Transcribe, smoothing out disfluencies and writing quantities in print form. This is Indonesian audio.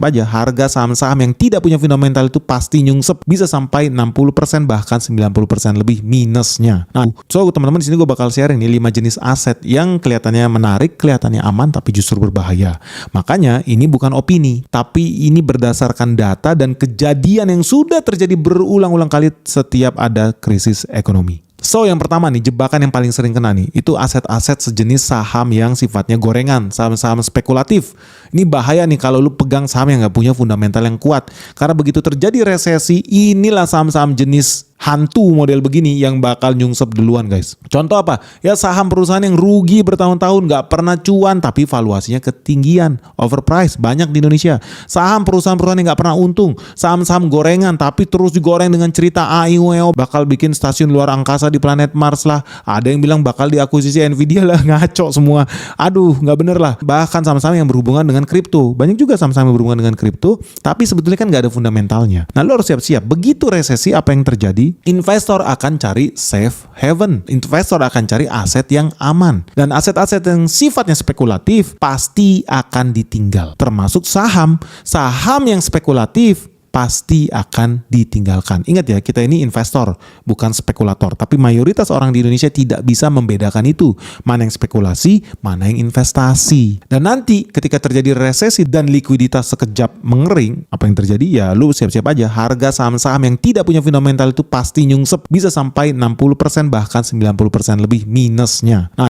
aja harga saham-saham yang tidak punya fundamental itu pasti nyungsep, bisa sampai 60% bahkan 90% lebih minusnya. Nah, so teman-teman di sini gue bakal sharing nih 5 jenis aset yang kelihatannya menarik, kelihatannya aman tapi justru berbahaya. Makanya ini bukan opini, tapi ini berdasarkan data dan kejadian yang sudah terjadi berulang-ulang kali setiap ada krisis ekonomi. So yang pertama nih, jebakan yang paling sering kena nih, itu aset-aset sejenis saham yang sifatnya gorengan, saham-saham spekulatif. Ini bahaya nih kalau lu pegang saham yang nggak punya fundamental yang kuat. Karena begitu terjadi resesi, inilah saham-saham jenis hantu model begini yang bakal nyungsep duluan guys. Contoh apa? Ya saham perusahaan yang rugi bertahun-tahun, nggak pernah cuan tapi valuasinya ketinggian, overpriced, banyak di Indonesia. Saham perusahaan-perusahaan yang nggak pernah untung, saham-saham gorengan tapi terus digoreng dengan cerita AIWO bakal bikin stasiun luar angkasa di planet Mars lah. Ada yang bilang bakal diakuisisi Nvidia lah, ngaco semua. Aduh, nggak bener lah. Bahkan saham-saham yang berhubungan dengan kripto, banyak juga saham-saham yang berhubungan dengan kripto, tapi sebetulnya kan nggak ada fundamentalnya. Nah, lo harus siap-siap. Begitu resesi, apa yang terjadi? Investor akan cari safe haven. Investor akan cari aset yang aman. Dan aset-aset yang sifatnya spekulatif pasti akan ditinggal. Termasuk saham. Saham yang spekulatif pasti akan ditinggalkan. Ingat ya, kita ini investor, bukan spekulator. Tapi mayoritas orang di Indonesia tidak bisa membedakan itu. Mana yang spekulasi, mana yang investasi. Dan nanti ketika terjadi resesi dan likuiditas sekejap mengering, apa yang terjadi? Ya lu siap-siap aja. Harga saham-saham yang tidak punya fundamental itu pasti nyungsep. Bisa sampai 60% bahkan 90% lebih minusnya. Nah,